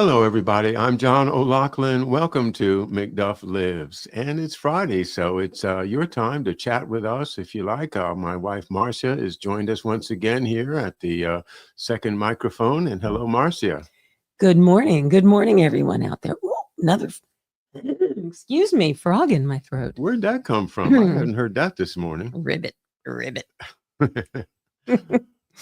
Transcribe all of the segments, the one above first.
Hello, everybody. I'm John O'Loughlin. Welcome to McDuff Lives. And it's Friday, so it's your time to chat with us if you like. My wife, Marcia, has joined us once again here at the second microphone. And hello, Marcia. Good morning. Good morning, everyone out there. Ooh, another, excuse me, frog in my throat. Where'd that come from? I hadn't heard that this morning. Ribbit, ribbit.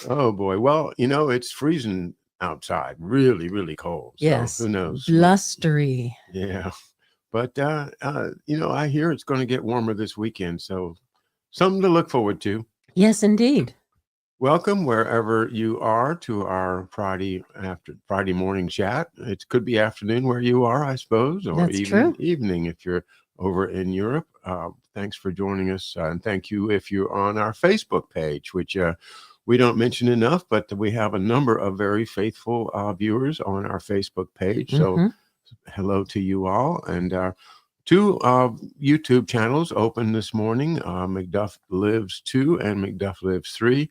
Oh, boy. Well, it's freezing outside, really, really cold. Yes. So who knows? Blustery. Yeah. But, I hear it's going to get warmer this weekend. So something to look forward to. Yes, indeed. Welcome wherever you are to our Friday morning chat. It could be afternoon where you are, I suppose, or That's even true. evening if you're over in Europe. Thanks for joining us, and thank you if you're on our Facebook page, which we don't mention enough, but we have a number of very faithful viewers on our Facebook page. So hello to you all, and two YouTube channels open this morning, McDuff Lives 2 and McDuff Lives 3.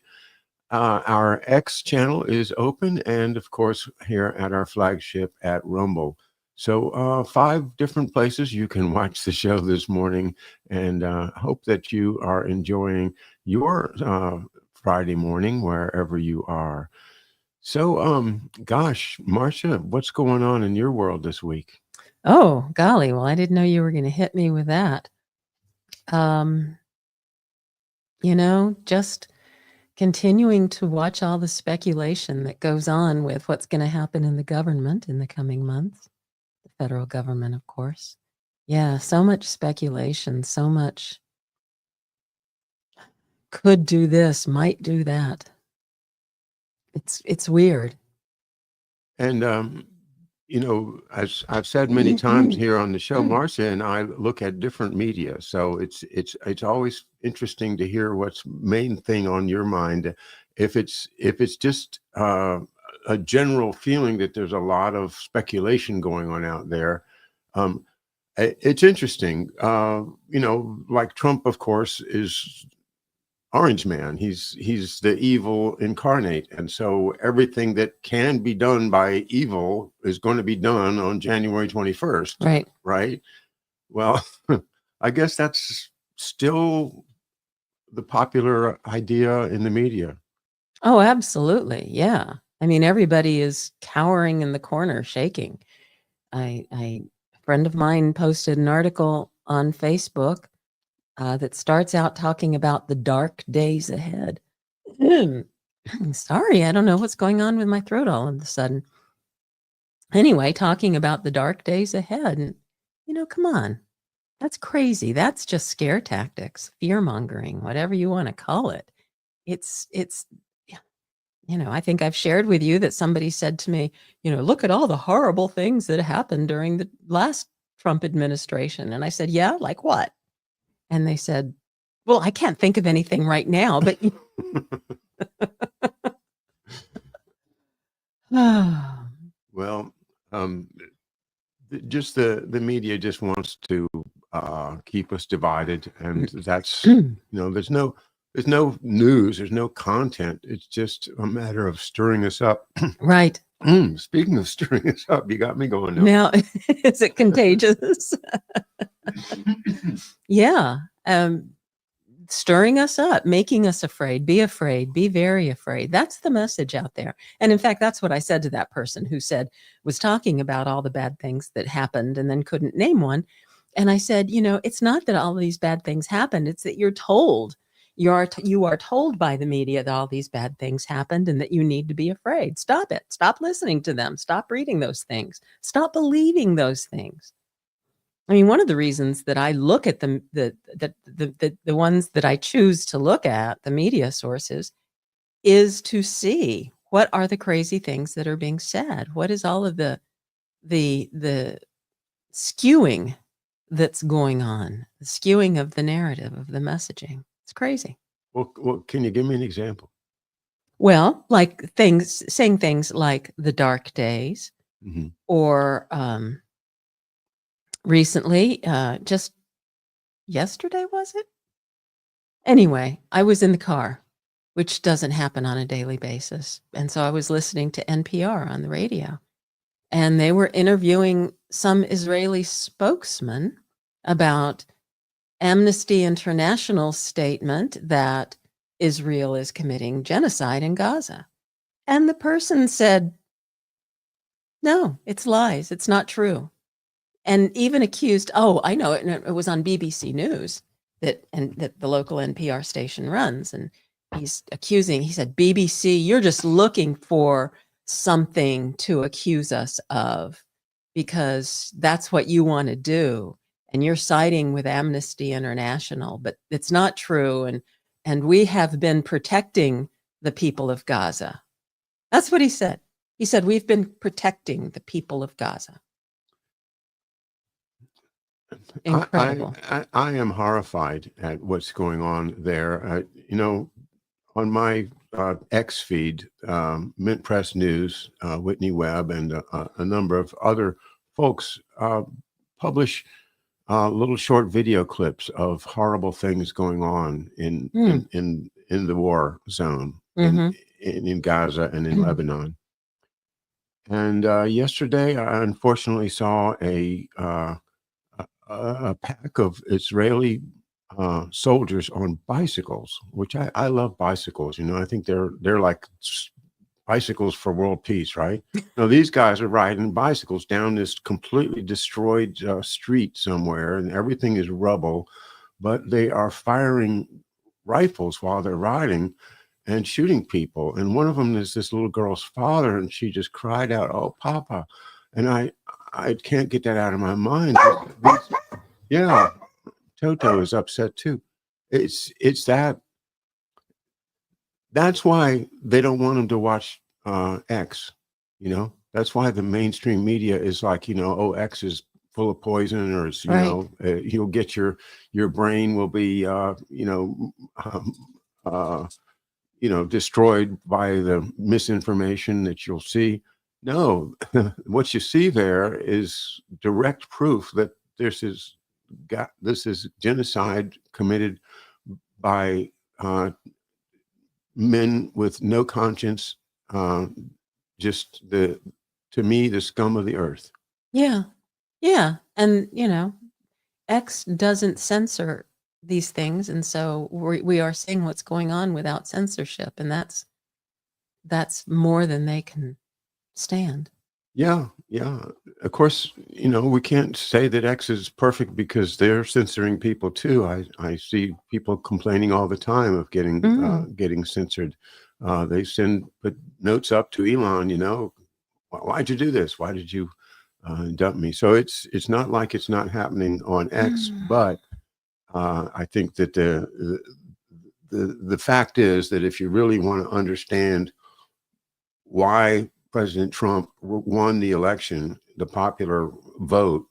Our X channel is open, and of course, here at our flagship at Rumble. So 5 different places you can watch the show this morning, and hope that you are enjoying your Friday morning wherever you are. So, gosh, Marcia, what's going on in your world this week? Oh, golly. Well, I didn't know you were going to hit me with that. Just continuing to watch all the speculation that goes on with what's going to happen in the government in the coming months. The federal government, of course. Yeah, so much speculation, so much could do this, might do that. It's weird. And as I've said many times here on the show, Marcia and I look at different media, so it's always interesting to hear what's main thing on your mind. If it's just a general feeling that there's a lot of speculation going on out there, it's interesting. Like Trump, of course, is Orange Man. He's the evil incarnate, and so everything that can be done by evil is going to be done on January 21st. Right. Well, I guess that's still the popular idea in the media. Oh, absolutely. Yeah. I mean, everybody is cowering in the corner, shaking. A friend of mine posted an article on Facebook that starts out talking about the dark days ahead. Sorry, I don't know what's going on with my throat all of a sudden. Anyway, talking about the dark days ahead. And, come on. That's crazy. That's just scare tactics, fear mongering, whatever you want to call it. It's, I think I've shared with you that somebody said to me, look at all the horrible things that happened during the last Trump administration. And I said, yeah, like what? And they said, well, I can't think of anything right now, but Well, just the media just wants to keep us divided, and that's there's no news, there's no content. It's just a matter of stirring us up. Right. Speaking of stirring us up, you got me going now. Is it contagious? Yeah. Stirring us up, making us afraid, be very afraid. That's the message out there. And in fact, that's what I said to that person who was talking about all the bad things that happened and then couldn't name one. And I said, it's not that all these bad things happened. It's that you're told, you are told by the media that all these bad things happened and that you need to be afraid. Stop it. Stop listening to them. Stop reading those things. Stop believing those things. I mean, one of the reasons that I look at the ones that I choose to look at, the media sources, is to see what are the crazy things that are being said. What is all of the skewing that's going on? The skewing of the narrative, of the messaging. It's crazy. Well, can you give me an example? Well, like saying things like the dark days, or recently, just yesterday, was it? Anyway, I was in the car, which doesn't happen on a daily basis. And so I was listening to NPR on the radio. and they were interviewing some Israeli spokesman about Amnesty International's statement that Israel is committing genocide in Gaza. And the person said, no, it's lies. It's not true. And even accused, oh, I know it. And it was on BBC News that the local NPR station runs. And he's accusing, he said, BBC, you're just looking for something to accuse us of because that's what you want to do. And you're siding with Amnesty International, but it's not true. And we have been protecting the people of Gaza. That's what he said. He said, we've been protecting the people of Gaza. Incredible. I am horrified at what's going on there. On my X feed, Mint Press News, Whitney Webb, and a number of other folks publish little short video clips of horrible things going on in the war zone in Gaza and in Lebanon. And yesterday, I unfortunately saw a pack of Israeli soldiers on bicycles, which I love bicycles. I think they're like bicycles for world peace, right? Now these guys are riding bicycles down this completely destroyed street somewhere, and everything is rubble, but they are firing rifles while they're riding and shooting people. And one of them is this little girl's father, and she just cried out, "Oh, Papa!" And I can't get that out of my mind. Yeah, Toto is upset too. It's that. That's why they don't want them to watch X. That's why the mainstream media is like, oh, X is full of poison, or it's, you'll get your brain will be, destroyed by the misinformation that you'll see. No, what you see there is direct proof that this is genocide committed by men with no conscience, just to me, the scum of the earth. Yeah. And, X doesn't censor these things. And so we are seeing what's going on without censorship. And that's more than they can stand. Yeah. Of course, we can't say that X is perfect because they're censoring people too. I see people complaining all the time of getting censored. They put notes up to Elon, why'd you do this? Why did you dump me? So it's not like it's not happening on X, but I think that the fact is that if you really want to understand why President Trump won the election, the popular vote,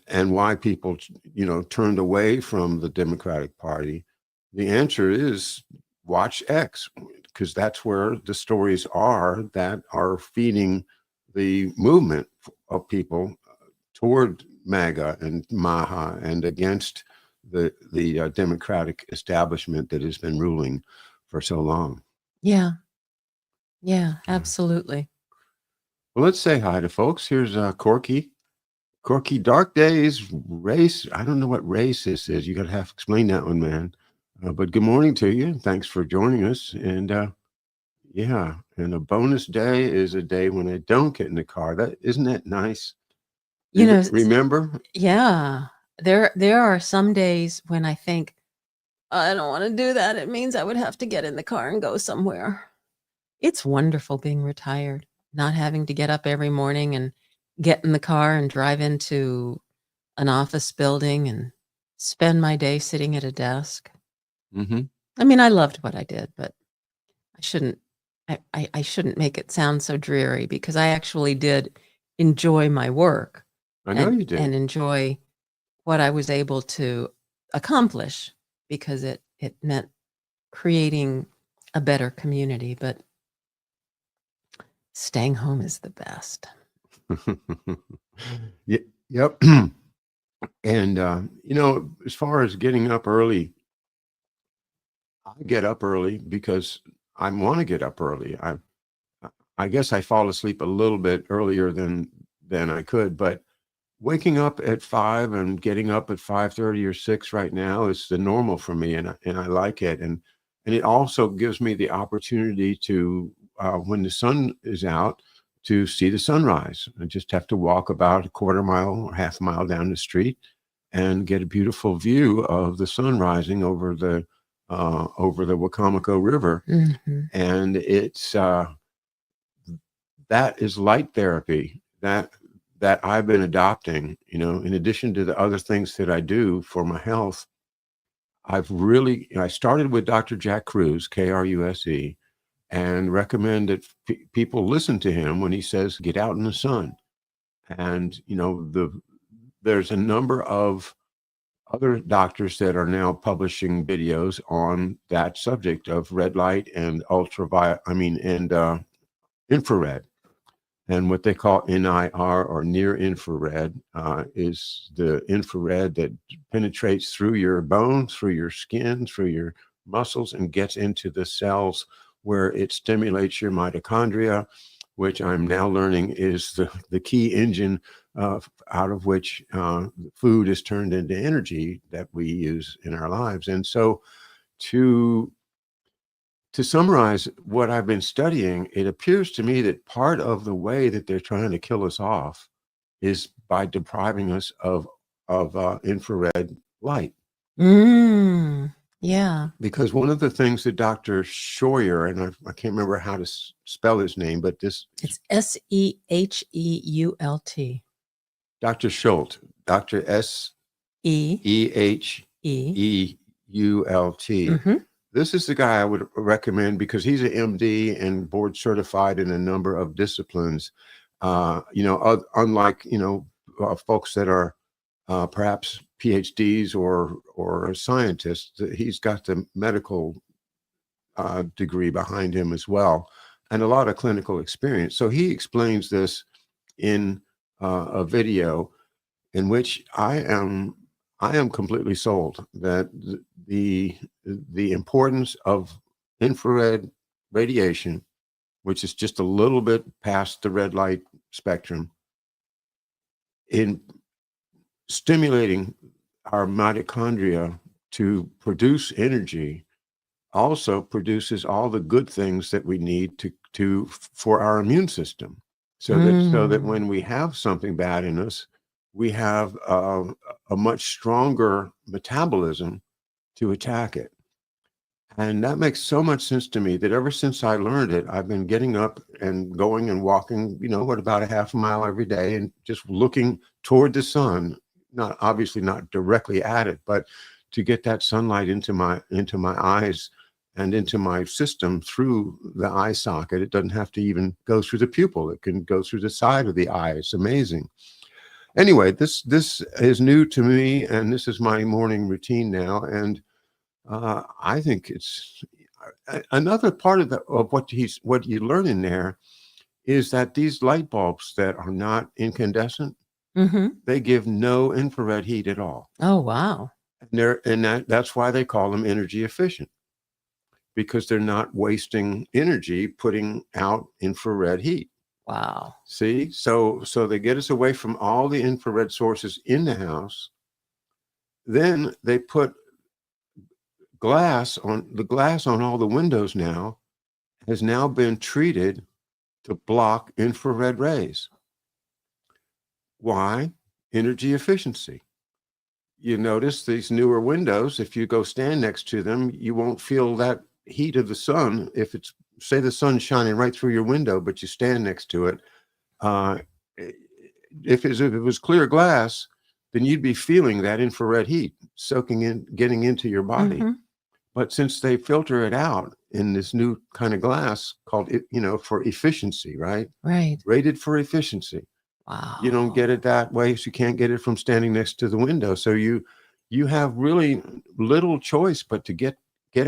and why people, turned away from the Democratic Party, the answer is watch X, because that's where the stories are that are feeding the movement of people toward MAGA and MAHA and against the Democratic establishment that has been ruling for so long. Yeah, absolutely. Well, let's say hi to folks. Here's Corky. Corky, dark days, race. I don't know what race this is. You got to have to explain that one, man. But good morning to you. Thanks for joining us. And and a bonus day is a day when I don't get in the car. Isn't that nice? Remember? Yeah. There are some days when I think, I don't want to do that. It means I would have to get in the car and go somewhere. It's wonderful being retired, not having to get up every morning and get in the car and drive into an office building and spend my day sitting at a desk. Mm-hmm. I mean, I loved what I did, but I shouldn't make it sound so dreary, because I actually did enjoy my work. I know you did. And enjoy what I was able to accomplish, because it meant creating a better community. But staying home is the best. Yep. And, as far as getting up early, I get up early because I want to get up early. I guess I fall asleep a little bit earlier than I could, but waking up at 5 and getting up at 5:30 or 6 right now is the normal for me, and I like it. And it also gives me the opportunity to, when the sun is out, to see the sunrise. I just have to walk about a quarter mile or half a mile down the street and get a beautiful view of the sun rising over the Wacomico River. Hmm. And it's that is light therapy that I've been adopting, in addition to the other things that I do for my health. I started with Dr. Jack Kruse, Kruse, and recommend that people listen to him when he says, get out in the sun. And, there's a number of other doctors that are now publishing videos on that subject of red light and infrared. And what they call NIR, or near infrared, is the infrared that penetrates through your bones, through your skin, through your muscles, and gets into the cells where it stimulates your mitochondria, which I'm now learning is the key engine out of which food is turned into energy that we use in our lives. And so to summarize what I've been studying, it appears to me that part of the way that they're trying to kill us off is by depriving us of infrared light. Yeah. Because one of the things that Dr. Scheuer, and I can't remember how to spell his name, but It's Seheult. Dr. Schult, Dr. Seheult. Mm-hmm. This is the guy I would recommend because he's an MD and board certified in a number of disciplines. Unlike folks that are perhaps PhDs or scientists, he's got the medical degree behind him as well, and a lot of clinical experience. So he explains this in a video in which I am completely sold that the importance of infrared radiation, which is just a little bit past the red light spectrum, in stimulating our mitochondria to produce energy, also produces all the good things that we need for our immune system. So that when we have something bad in us, we have a much stronger metabolism to attack it. And that makes so much sense to me that ever since I learned it, I've been getting up and going and walking, about a half a mile every day, and just looking toward the sun, obviously not directly at it, but to get that sunlight into my eyes and into my system through the eye socket. It doesn't have to even go through the pupil. It can go through the side of the eye. It's amazing. Anyway, this is new to me, and this is my morning routine now. And I think it's another part of what you learn in there is that these light bulbs that are not incandescent, Mm-hmm. they give no infrared heat at all. Oh, wow. That's why they call them energy efficient, because they're not wasting energy putting out infrared heat. Wow. See, so they get us away from all the infrared sources in the house. Then they put glass on all the windows now has now been treated to block infrared rays. Why? Energy efficiency. You notice these newer windows, if you go stand next to them, you won't feel that heat of the sun. If it's, say, the sun's shining right through your window, but you stand next to it, if it was clear glass, then you'd be feeling that infrared heat soaking in, getting into your body. Mm-hmm. But since they filter it out in this new kind of glass called, for efficiency, right? Right. Rated for efficiency. Wow. You don't get it that way, so you can't get it from standing next to the window. So you have really little choice but to get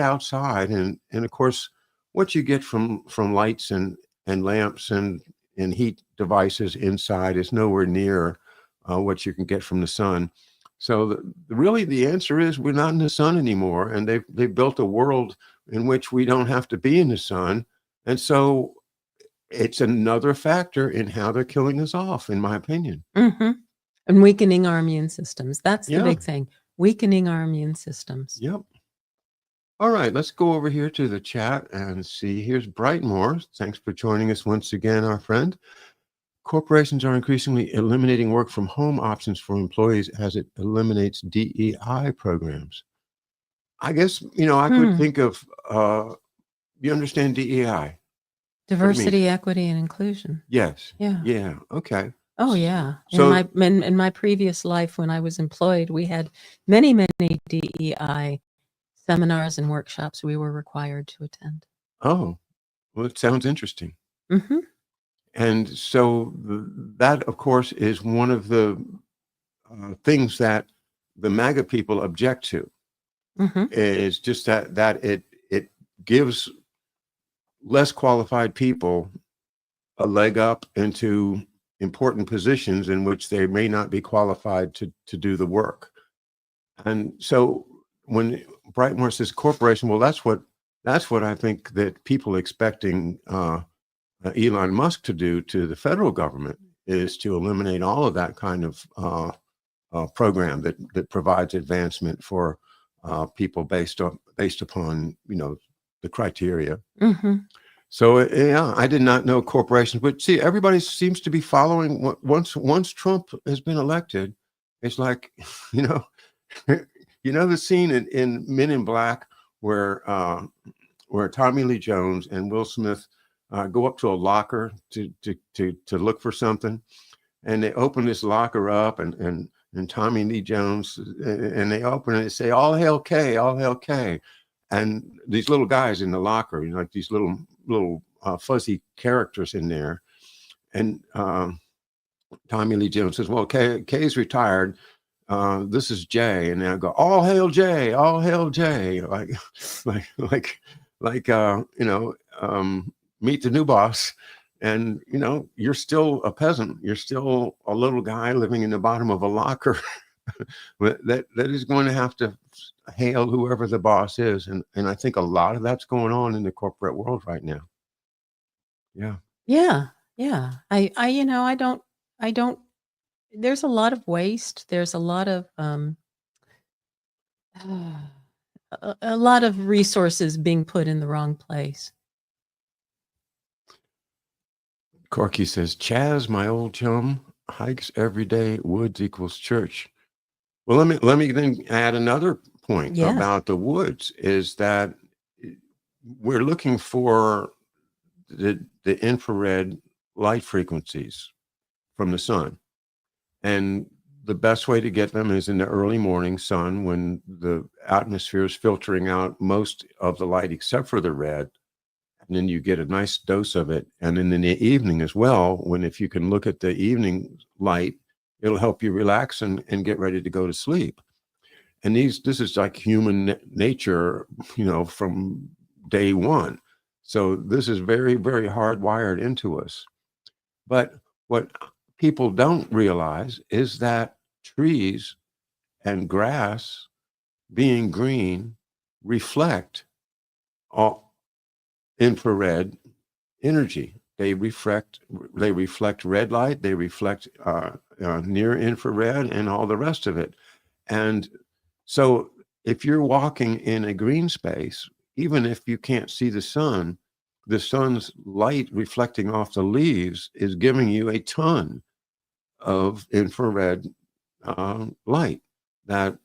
outside, and of course, what you get from lights and lamps and heat devices inside is nowhere near what you can get from the sun. So really, the answer is we're not in the sun anymore, and they've built a world in which we don't have to be in the sun, and so it's another factor in how they're killing us off, in my opinion. And weakening our immune systems. That's the Yeah. big thing. Weakening our immune systems. Yep. All right, let's go over here to the chat and see. Here's Brightmore. Thanks for joining us once again, our friend. Corporations are increasingly eliminating work from home options for employees as it eliminates DEI programs. I guess, I could think of, you understand DEI? Diversity, equity, and inclusion. Yes. Yeah. Yeah. Okay. Oh yeah. So In my previous life, when I was employed, we had many DEI seminars and workshops we were required to attend. well, it sounds interesting. Mm-hmm. And so that, of course, is one of the things that the MAGA people object to. Mm-hmm. Is just that it gives less qualified people a leg up into important positions in which they may not be qualified to do the work. And so when Brightmore says corporation, well, that's what I think that people expecting Elon Musk to do to the federal government is to eliminate all of that kind of program that provides advancement for people based upon the criteria. Mm-hmm. So yeah, I did not know corporations, but see, everybody seems to be following. Once Trump has been elected, it's like the scene in Men in Black where Tommy Lee Jones and Will Smith go up to a locker to look for something, and they open this locker up and Tommy Lee Jones, and they open it and say, all hail K, all hail K. And these little guys in the locker, like these little fuzzy characters in there. And Tommy Lee Jones says, well, K's retired. This is Jay. And they'll go, all hail Jay, all hail Jay. Meet the new boss. And, you're still a peasant. You're still a little guy living in the bottom of a locker that is going to have to hail whoever the boss is. And I think a lot of that's going on in the corporate world right now. Yeah. Yeah. Yeah. I don't, there's a lot of waste. There's a lot of, a lot of resources being put in the wrong place. Corky says, Chaz, my old chum, hikes every day. Woods equals church. Well, let me then add another point about the woods is that we're looking for the infrared light frequencies from the sun. And the best way to get them is in the early morning sun when the atmosphere is filtering out most of the light except for the red. And then you get a nice dose of it. And then in the evening as well, if you can look at the evening light, it'll help you relax and get ready to go to sleep. And this is like human nature, from day one. So this is very, very hardwired into us. But what people don't realize is that trees and grass being green reflect all infrared energy. They reflect red light, they reflect near infrared and all the rest of it. And so if you're walking in a green space, even if you can't see the sun's light reflecting off the leaves is giving you a ton of infrared light that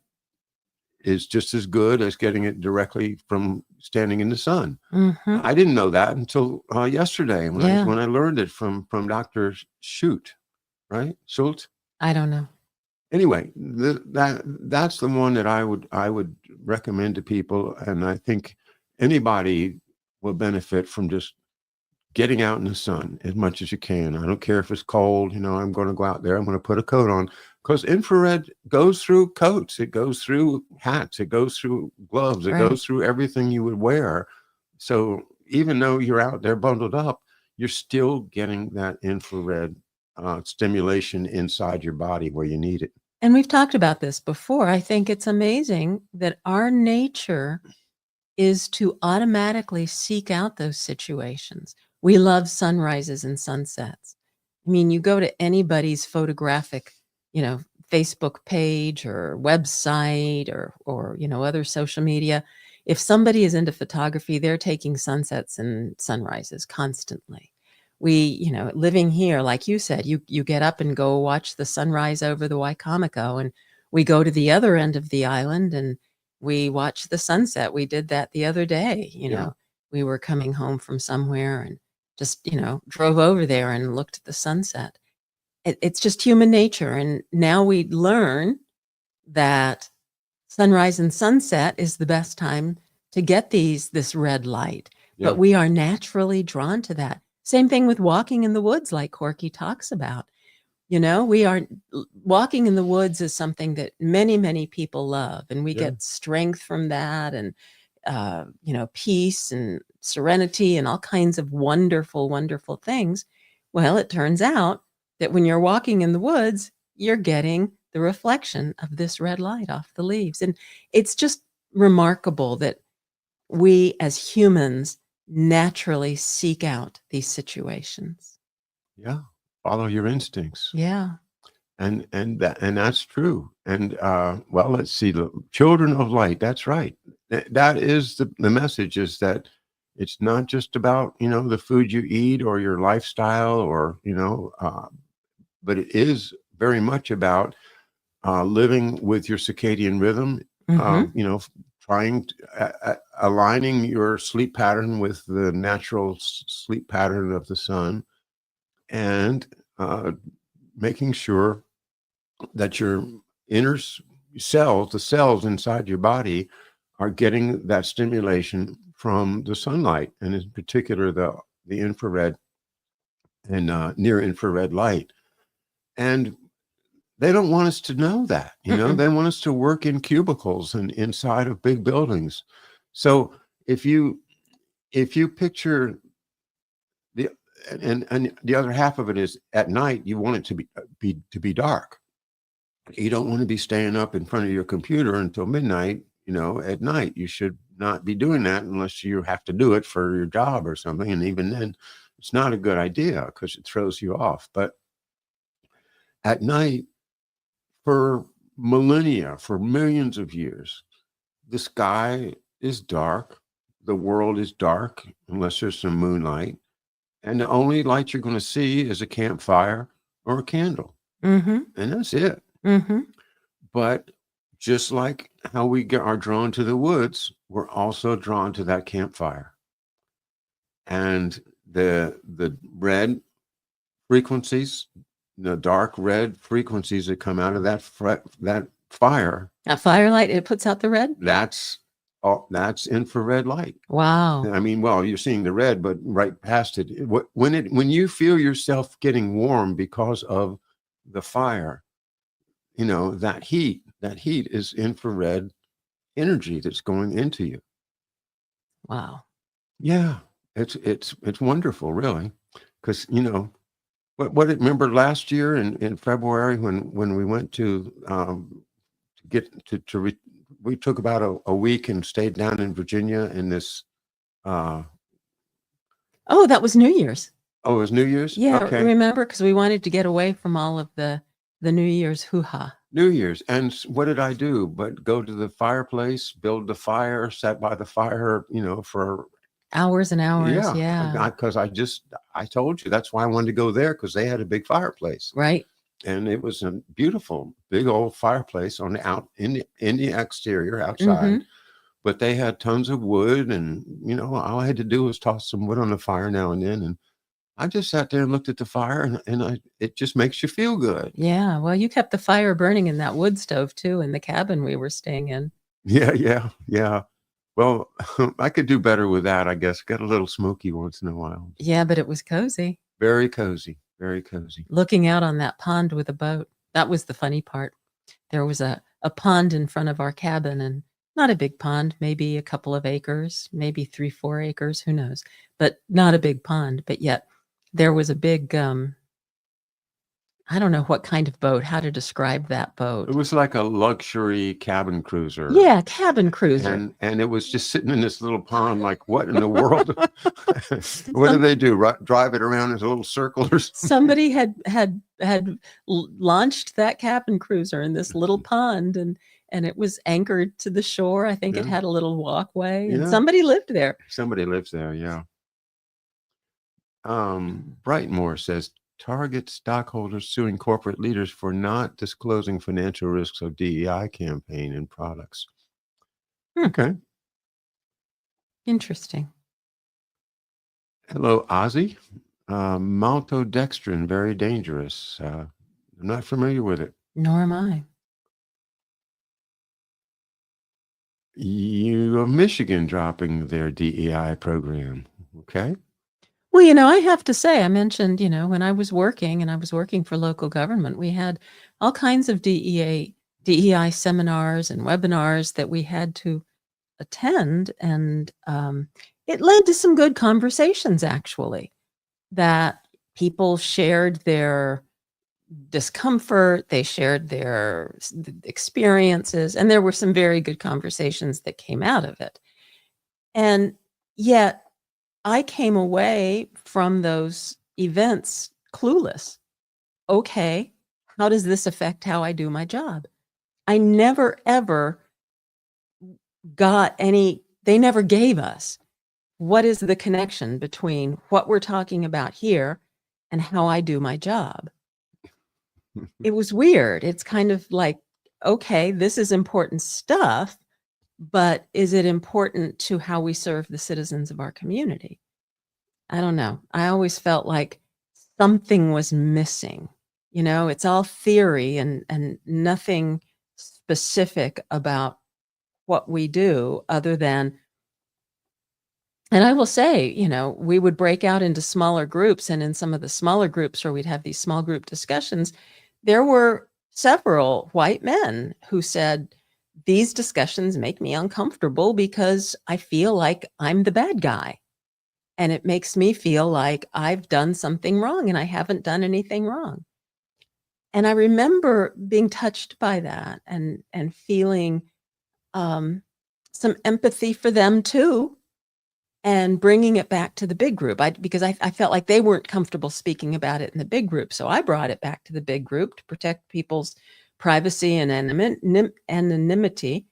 is just as good as getting it directly from standing in the sun. Mm-hmm. I didn't know that until yesterday when I learned it from Dr. Schultz, right? Schultz? I don't know. Anyway, that's the one that I would recommend to people, and I think anybody will benefit from just getting out in the sun as much as you can. I don't care if it's cold. I'm going to go out there. I'm going to put a coat on because infrared goes through coats. It goes through hats. It goes through gloves. It goes through everything you would wear. So even though you're out there bundled up, you're still getting that infrared stimulation inside your body where you need it. And we've talked about this before. I think it's amazing that our nature is to automatically seek out those situations. We love sunrises and sunsets. I mean, you go to anybody's photographic, Facebook page or website or other social media. If somebody is into photography, they're taking sunsets and sunrises constantly. Living here, like you said, you get up and go watch the sunrise over the Waikamaco, and we go to the other end of the island and we watch the sunset. We did that the other day. Yeah. We were coming home from somewhere and just, drove over there and looked at the sunset. It's just human nature. And now we learn that sunrise and sunset is the best time to get this red light. Yeah. But we are naturally drawn to that. Same thing with walking in the woods, like Corky talks about. Walking in the woods is something that many, many people love, and we Yeah. get strength from that, and peace and serenity and all kinds of wonderful, wonderful things. Well, it turns out that when you're walking in the woods, you're getting the reflection of this red light off the leaves. And it's just remarkable that we as humans naturally seek out these situations. Yeah. Follow your instincts. Yeah. And that's true. And well, let's see, the children of light. That's right. That is the message, is that it's not just about the food you eat or your lifestyle or but it is very much about living with your circadian rhythm. Mhm. Trying to, aligning your sleep pattern with the natural sleep pattern of the sun, and making sure that your inner cells, the cells inside your body, are getting that stimulation from the sunlight, and in particular the infrared and near infrared light. And they don't want us to know that. Mm-mm. They want us to work in cubicles and inside of big buildings. So if you picture the and the other half of it is, at night you want it to be dark. You don't want to be staying up in front of your computer until midnight, at night. You should not be doing that unless you have to do it for your job or something. And even then, it's not a good idea because it throws you off. But at night, for millennia, for millions of years, the sky is dark. The world is dark unless there's some moonlight. And the only light you're going to see is a campfire or a candle. Mm-hmm. And that's it. Mm-hmm. But just like how we are drawn to the woods, we're also drawn to that campfire. And the red frequencies, the dark red frequencies that come out of that fire, A firelight, it puts out the red? that's infrared light. Wow. I mean, well, you're seeing the red, but right past it, when you feel yourself getting warm because of the fire, that heat is infrared energy that's going into you. Wow. Yeah, it's wonderful, really, because remember last year in February when we went to we took about a week and stayed down in Virginia in this. Oh, that was New Year's. it was New Year's. Yeah, Okay. remember, because we wanted to get away from all of the New Year's hoo-ha. New Year's. And what did I do but go to the fireplace, build the fire, sat by the fire, for hours and hours. Yeah. Because I told you that's why I wanted to go there, because they had a big fireplace. Right. And it was a beautiful, big old fireplace in the exterior outside. Mm-hmm. But they had tons of wood, and all I had to do was toss some wood on the fire now and then, and I just sat there and looked at the fire, and it just makes you feel good. Yeah. Well, you kept the fire burning in that wood stove too, in the cabin we were staying in. Yeah. Well, I could do better with that, I guess. Got a little smoky once in a while. Yeah, but it was cozy. Very cozy. Very cozy. Looking out on that pond with a boat. That was the funny part. There was a pond in front of our cabin, and not a big pond, maybe a couple of acres, maybe 3-4 acres, who knows, but not a big pond. But yet there was a big I don't know what kind of boat, how to describe that boat. It was like a luxury cabin cruiser. Yeah, cabin cruiser. And it was just sitting in this little pond. Like, what in the world? What do they do? Drive it around in a little circle or something? Somebody had launched that cabin cruiser in this little pond, and it was anchored to the shore. I think it Yeah. had a little walkway, and Yeah. somebody lived there. Somebody lives there, yeah. Brightmore says Target stockholders suing corporate leaders for not disclosing financial risks of DEI campaign and products. Okay. Interesting. Hello, Ozzy. Maltodextrin, very dangerous. I'm not familiar with it. Nor am I. Michigan dropping their DEI program. Okay. Well, I have to say, I mentioned, when I was working and I was working for local government, we had all kinds of DEI seminars and webinars that we had to attend. And it led to some good conversations, actually, that people shared their discomfort, they shared their experiences, and there were some very good conversations that came out of it. And yet, I came away from those events clueless. Okay, how does this affect how I do my job? I never, ever got they never gave us what is the connection between what we're talking about here and how I do my job. It was weird. It's kind of like, okay, this is important stuff, but is it important to how we serve the citizens of our community? I don't know. I always felt like something was missing. It's all theory and nothing specific about what we do other than, and I will say, we would break out into smaller groups, and in some of the smaller groups where we'd have these small group discussions, there were several white men who said, these discussions make me uncomfortable because I feel like I'm the bad guy. And it makes me feel like I've done something wrong, and I haven't done anything wrong. And I remember being touched by that and feeling some empathy for them too, and bringing it back to the big group. Because I felt like they weren't comfortable speaking about it in the big group. So I brought it back to the big group to protect people's privacy and anonymity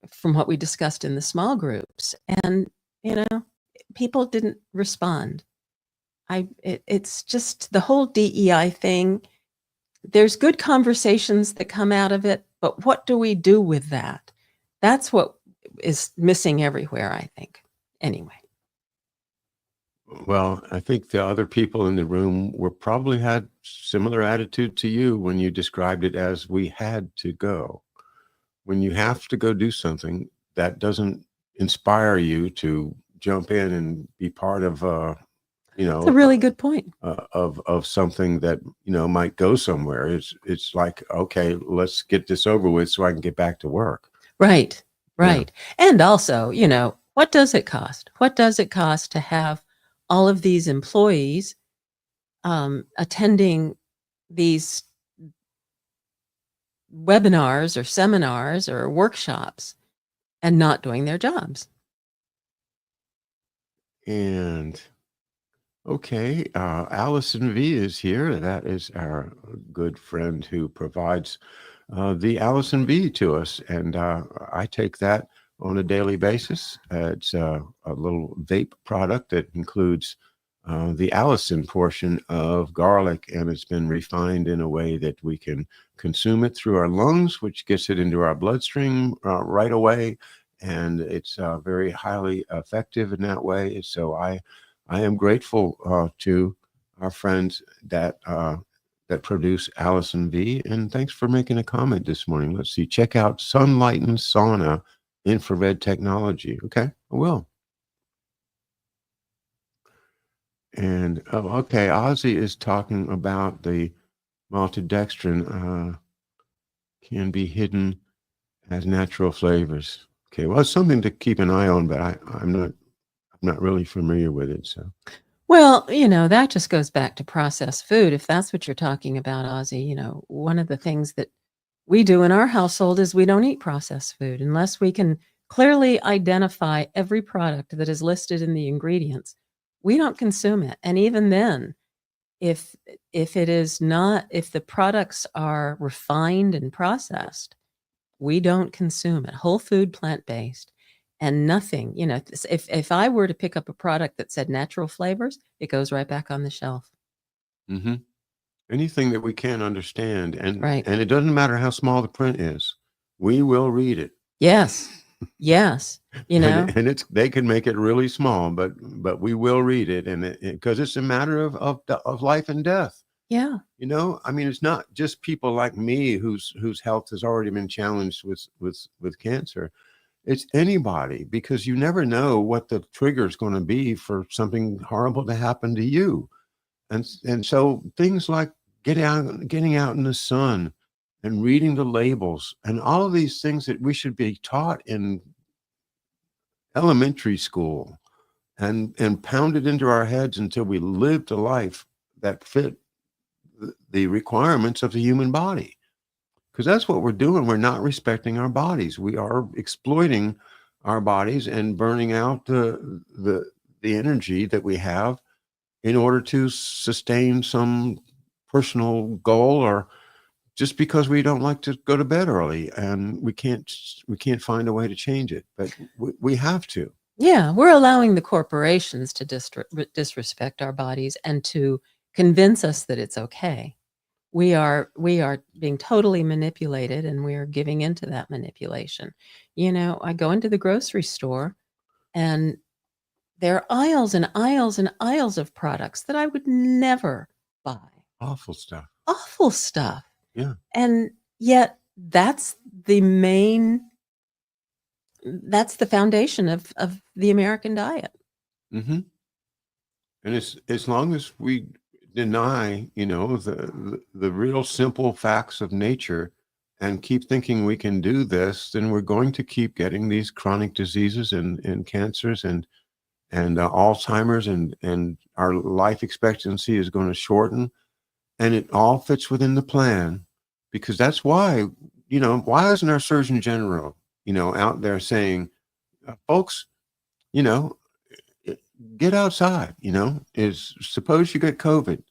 from what we discussed in the small groups. And, people didn't respond. It's just the whole DEI thing. There's good conversations that come out of it, but what do we do with that? That's what is missing everywhere, I think. Anyway. Well, I think the other people in the room probably had similar attitude to you when you described it as we had to go. When you have to go do something, that doesn't inspire you to jump in and be part of That's a really good point. Of something that might go somewhere. It's like, okay, let's get this over with so I can get back to work. Right. And also, what does it cost? What does it cost to have all of these employees attending these webinars or seminars or workshops and not doing their jobs? And okay, Allison V is here. That is our good friend who provides the Allison V to us, and I take that on a daily basis. It's a little vape product that includes the Allison portion of garlic, and it's been refined in a way that we can consume it through our lungs, which gets it into our bloodstream right away. And it's very highly effective in that way. So I am grateful to our friends that produce Allison V. And thanks for making a comment this morning. Let's see. Check out Sunlighten Sauna infrared technology. Okay, I will. And okay, Ozzy is talking about the maltodextrin can be hidden as natural flavors. Okay, well, it's something to keep an eye on, but I'm not really familiar with it. So, Well, that just goes back to processed food. If that's what you're talking about, Ozzy, one of the things that we do in our household is we don't eat processed food unless we can clearly identify every product that is listed in the ingredients. We don't consume it. And even then, if if it is not if the products are refined and processed, we don't consume it. Whole food, plant-based, and nothing, if I were to pick up a product that said natural flavors, it goes right back on the shelf. Hmm. Anything that we can't understand, Right. and it doesn't matter how small the print is, we will read it. Yes. Yes. You and know? and it's they can make it really small, but we will read it, and because it's a matter of life and death. Yeah. I mean, it's not just people like me whose health has already been challenged with cancer. It's anybody, because you never know what the trigger is going to be for something horrible to happen to you. And so things like getting out in the sun and reading the labels and all of these things that we should be taught in elementary school and pounded into our heads until we lived a life that fit the requirements of the human body. Because that's what we're doing. We're not respecting our bodies. We are exploiting our bodies and burning out the energy that we have in order to sustain some personal goal, or just because we don't like to go to bed early and we can't find a way to change it, but we have to. Yeah, we're allowing the corporations to disrespect our bodies and to convince us that it's okay. We are being totally manipulated, and we are giving into that manipulation. I go into the grocery store, and there are aisles and aisles and aisles of products that I would never buy. Awful stuff. Awful stuff. Yeah. And yet that's the foundation of the American diet. Hmm. And it's as long as we deny, the real simple facts of nature and keep thinking we can do this, then we're going to keep getting these chronic diseases and cancers and Alzheimer's, and our life expectancy is going to shorten. And it all fits within the plan, because that's why, why isn't our Surgeon General, out there saying, folks, you know, get outside, is suppose you get COVID,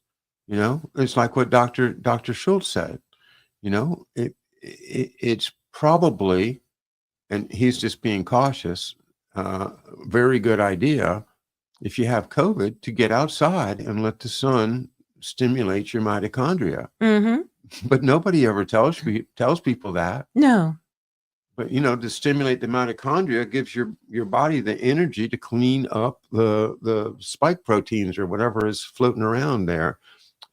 it's like what Dr. Schultz said, it's probably, and he's just being cautious, very good idea if you have COVID to get outside and let the sun stimulate your mitochondria. Mm-hmm. But nobody ever tells people that. No. But to stimulate the mitochondria gives your body the energy to clean up the spike proteins or whatever is floating around there.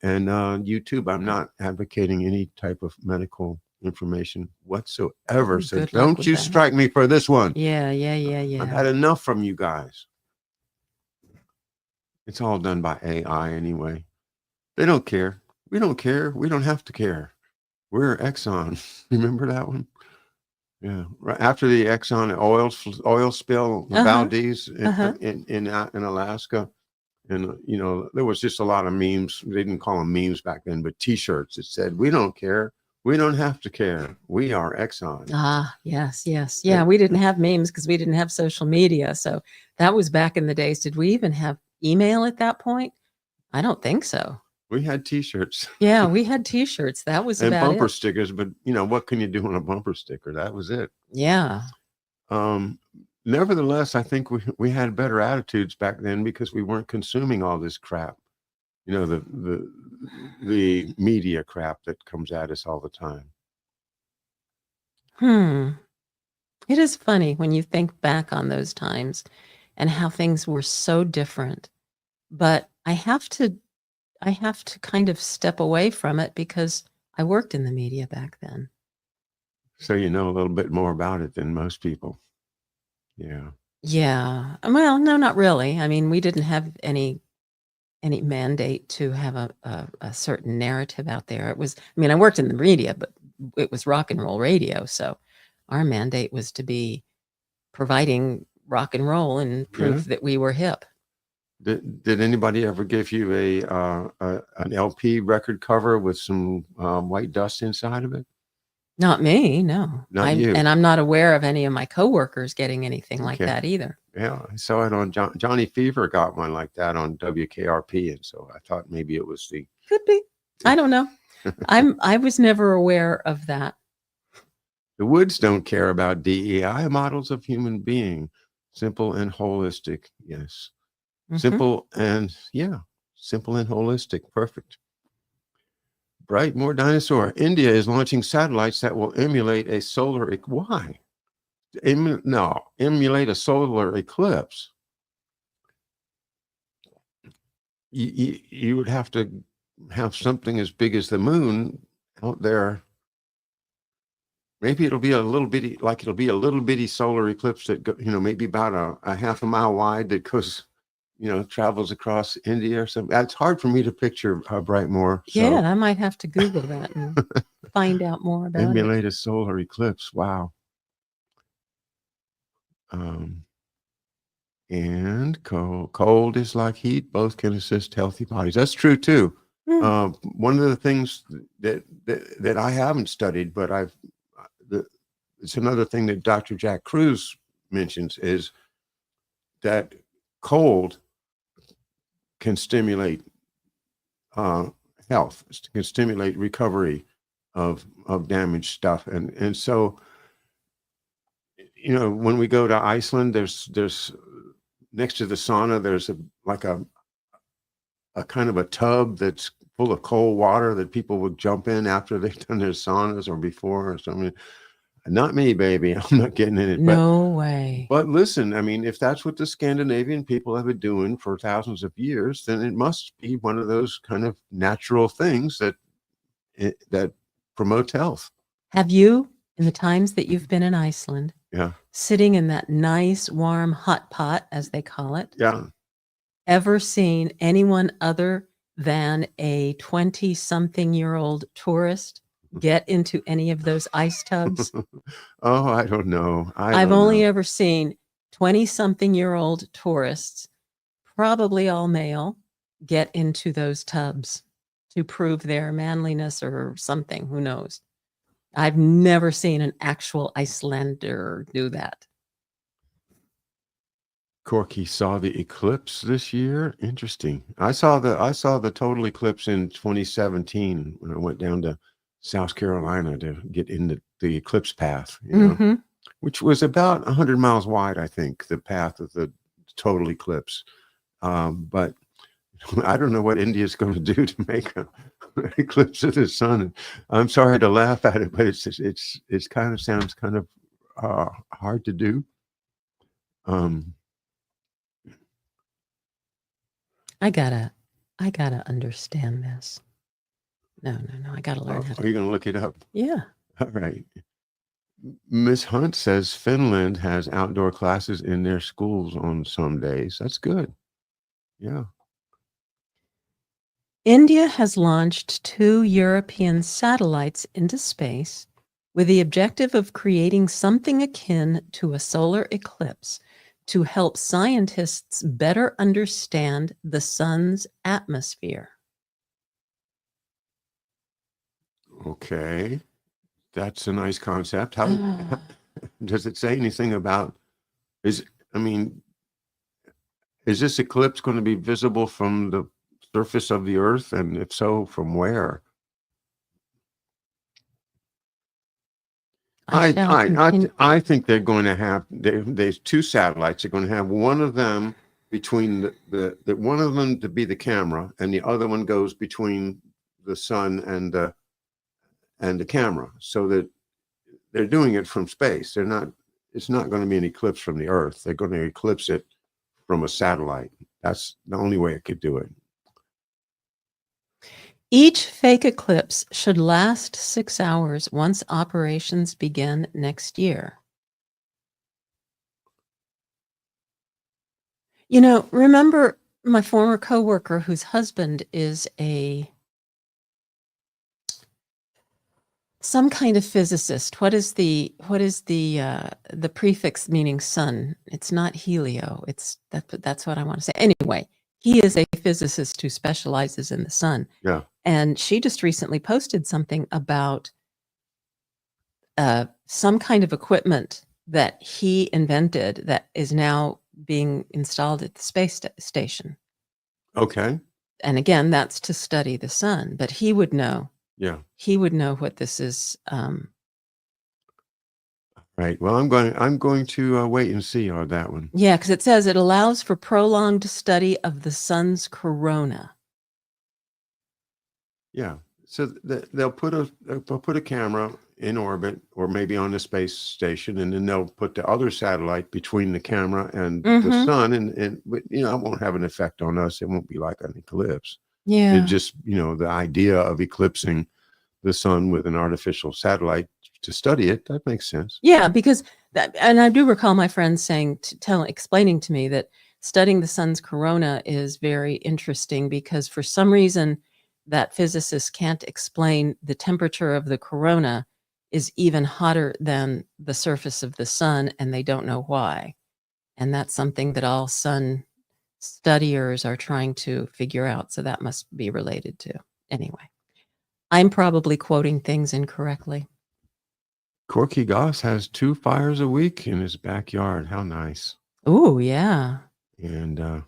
And YouTube, I'm not advocating any type of medical information whatsoever. So Good luck don't with you that. strike me for this one. Yeah. I've had enough from you guys. It's all done by AI anyway. They don't care. We don't care. We don't have to care. We're Exxon. Remember that one? Yeah. Right after the Exxon oil spill, the Valdez in Alaska, and there was just a lot of memes. They didn't call them memes back then, but T-shirts that said, "We don't care. We don't have to care. We are Exxon." Yes. Yeah, we didn't have memes because we didn't have social media. So that was back in the days. Did we even have email at that point? I don't think so. We had T-shirts. Yeah, we had T-shirts. That was and about bumper it. stickers, but what can you do on a bumper sticker? That was it. Yeah. Nevertheless, I think we had better attitudes back then because we weren't consuming all this crap. The media crap that comes at us all the time. It is funny when you think back on those times and how things were so different. But I have to kind of step away from it because I worked in the media back then. So you know a little bit more about it than most people. Yeah. Yeah. Well, no, not really. I mean, we didn't have any mandate to have a certain narrative out there. I worked in the media, but it was rock and roll radio. So our mandate was to be providing rock and roll and proof that we were hip. Did anybody ever give you an LP record cover with some white dust inside of it? Not me, no. Not you. I'm not aware of any of my coworkers getting anything like Okay. that either. Yeah, I saw it on Johnny Fever got one like that on WKRP, and so I thought maybe it was the. Could be. I don't know. I was never aware of that. The Woods don't care about DEI models of human being, simple and holistic. Yes, Mhm. simple and holistic. Perfect. Bright, more dinosaur. India is launching satellites that will emulate a solar. Why? No, emulate a solar eclipse. You would have to have something as big as the moon out there. Maybe it'll be a little bitty solar eclipse that maybe about a half a mile wide that goes, travels across India or something. That's hard for me to picture, Brightmore. So. Yeah, I might have to Google that and find out more about it. Emulate a solar eclipse. Wow. And cold is like heat. Both can assist healthy bodies. That's true too. One of the things that I haven't studied, but it's another thing that Dr. Jack Cruz mentions is that cold can stimulate health, can stimulate recovery of damaged stuff, and so when we go to Iceland, there's next to the sauna, there's a kind of a tub that's full of cold water that people would jump in after they've done their saunas or before or something. Not me, baby. I'm not getting in it. No way. But listen, I mean, if that's what the Scandinavian people have been doing for thousands of years, then it must be one of those kind of natural things that promotes health. Have you, in the times that you've been in Iceland, sitting in that nice, warm hot pot, as they call it, ever seen anyone other than a 20-something-year-old tourist get into any of those ice tubs? Oh, I don't know. I've only ever seen 20-something-year-old tourists, probably all male, get into those tubs to prove their manliness or something. Who knows? I've never seen an actual Icelander do that. Corky saw the eclipse this year. Interesting. I saw the total eclipse in 2017 when I went down to South Carolina to get into the eclipse path, which was about 100 miles wide, I think, the path of the total eclipse. But I don't know what India's going to do to make an eclipse of the sun. I'm sorry to laugh at it, but it's kind of sounds kind of hard to do. I gotta understand this. No. I gotta learn how to. Are you going to look it up? Yeah. All right. Miss Hunt says Finland has outdoor classes in their schools on some days. That's good. Yeah. India has launched 2 European satellites into space with the objective of creating something akin to a solar eclipse to help scientists better understand the sun's atmosphere. Okay. That's a nice concept. How does it say anything about is this eclipse going to be visible from the surface of the earth, and if so, from where? I think they're going to have there's 2 satellites. They're going to have one of them between the one of them to be the camera, and the other one goes between the sun and the camera, so that they're doing it from space. It's not going to be an eclipse from the earth. They're going to eclipse it from a satellite. That's the only way it could do it. Each fake eclipse should last 6 hours once operations begin next year. Remember my former coworker whose husband is some kind of physicist. What is the prefix meaning sun? It's not helio. That's what I want to say. Anyway, He is a physicist who specializes in the sun. Yeah. And she just recently posted something about some kind of equipment that he invented that is now being installed at the space station. Okay. And again, that's to study the sun, but he would know. Yeah. He would know what this is. Right. Well, I'm going to wait and see on that one. Yeah, because it says it allows for prolonged study of the sun's corona. Yeah. So they'll put a camera in orbit, or maybe on the space station, and then they'll put the other satellite between the camera and the sun, and it won't have an effect on us. It won't be like an eclipse. Yeah. It just, the idea of eclipsing the sun with an artificial satellite to study it, that makes sense. Yeah, because and I do recall my friends saying, explaining to me that studying the sun's corona is very interesting because for some reason that physicists can't explain the temperature of the corona is even hotter than the surface of the sun, and they don't know why. And that's something that all sun studiers are trying to figure out. So that must be related to. Anyway, I'm probably quoting things incorrectly. Corky Goss has 2 fires a week in his backyard. How nice. Oh, yeah. And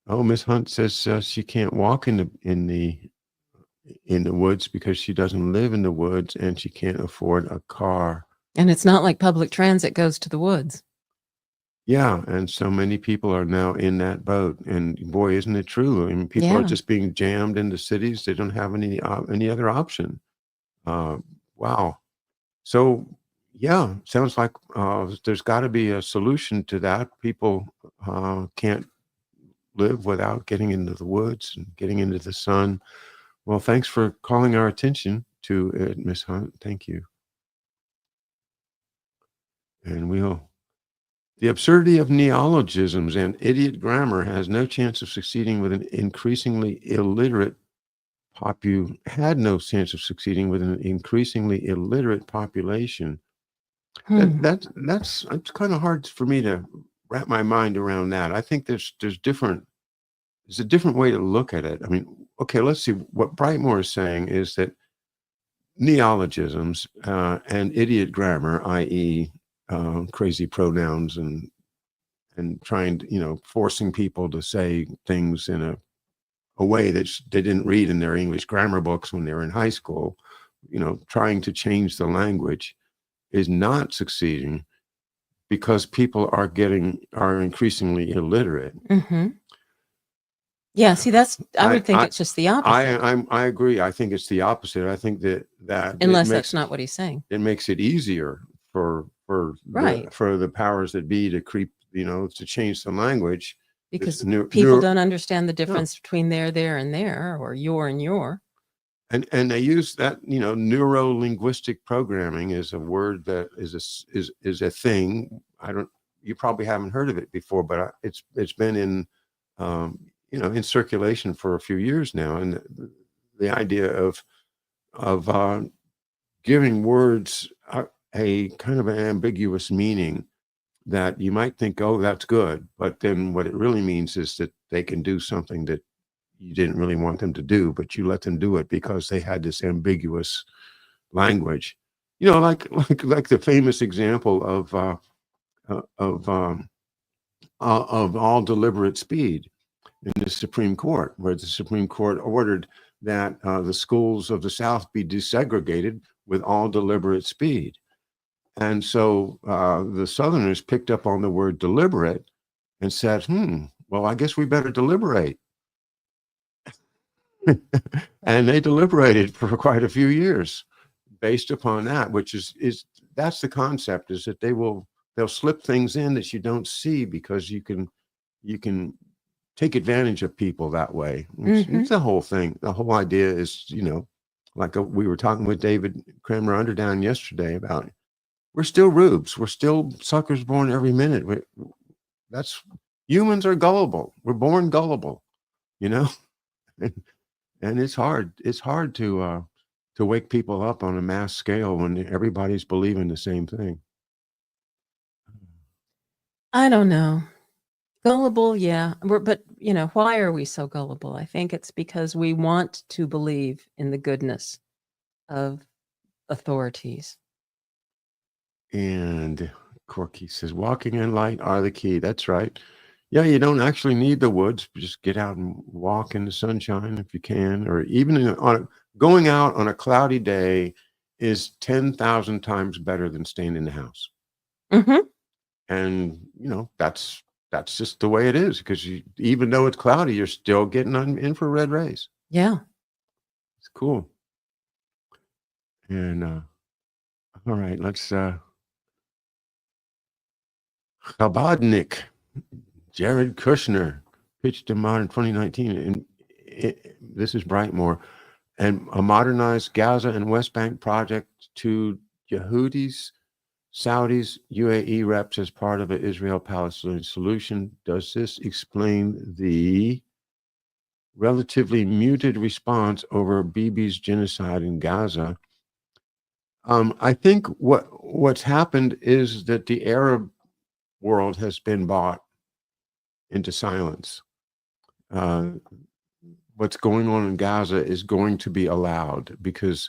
Miss Hunt says she can't walk in the woods because she doesn't live in the woods and she can't afford a car. And it's not like public transit goes to the woods. Yeah, and so many people are now in that boat. And boy, isn't it true? I mean, people are just being jammed into cities. They don't have any other option. Wow. So, yeah, sounds like there's got to be a solution to that. People can't live without getting into the woods and getting into the sun. Well, thanks for calling our attention to it, Miss Hunt. Thank you. And the absurdity of neologisms and idiot grammar has no chance of succeeding with an increasingly illiterate population. That's kind of hard for me to wrap my mind around that. I think there's a different way to look at it. I mean, okay, let's see. What Brightmore is saying is that neologisms and idiot grammar, i.e., crazy pronouns and trying to, forcing people to say things in a way that they didn't read in their English grammar books when they were in high school, trying to change the language is not succeeding because people are increasingly illiterate. Mm-hmm. Yeah, see, I would think it's just the opposite. I agree. I think it's the opposite. I think that unless that's not what he's saying. It makes it easier for the powers that be to creep, to change the language. Because people don't understand the difference between there, and there, or your and your. And they use that, neuro-linguistic programming is a word that is a thing. You probably haven't heard of it before, but it's been in in circulation for a few years now. And the idea of giving words a kind of an ambiguous meaning that you might think, oh, that's good, but then what it really means is that they can do something that you didn't really want them to do, but you let them do it because they had this ambiguous language. Like the famous example of all deliberate speed in the Supreme Court, where the Supreme Court ordered that the schools of the South be desegregated with all deliberate speed. And so the Southerners picked up on the word deliberate and said, well, I guess we better deliberate. And they deliberated for quite a few years based upon that, which is that's the concept, is that they'll slip things in that you don't see because you can take advantage of people that way. It's the whole thing. The whole idea is, like we were talking with David Kramer Underdown yesterday about, we're still rubes. We're still suckers born every minute. Humans are gullible. We're born gullible, and it's hard. It's hard to wake people up on a mass scale when everybody's believing the same thing. I don't know. Gullible, yeah. But why are we so gullible? I think it's because we want to believe in the goodness of authorities. And Corky says, walking and light are the key. That's right. Yeah, you don't actually need the woods. Just get out and walk in the sunshine if you can, or even going out on a cloudy day is 10,000 times better than staying in the house. Hmm. And that's just the way it is, because even though it's cloudy, you're still getting infrared rays. Yeah. It's cool. And all right, let's Chabadnik, Jared Kushner pitched a modern 2019, and this is Brightmore, and a modernized Gaza and West Bank project to Yehudis, Saudis, UAE reps as part of an Israel-Palestinian solution. Does this explain the relatively muted response over Bibi's genocide in Gaza? I think what's happened is that the Arab world has been bought into silence. What's going on in Gaza is going to be allowed, because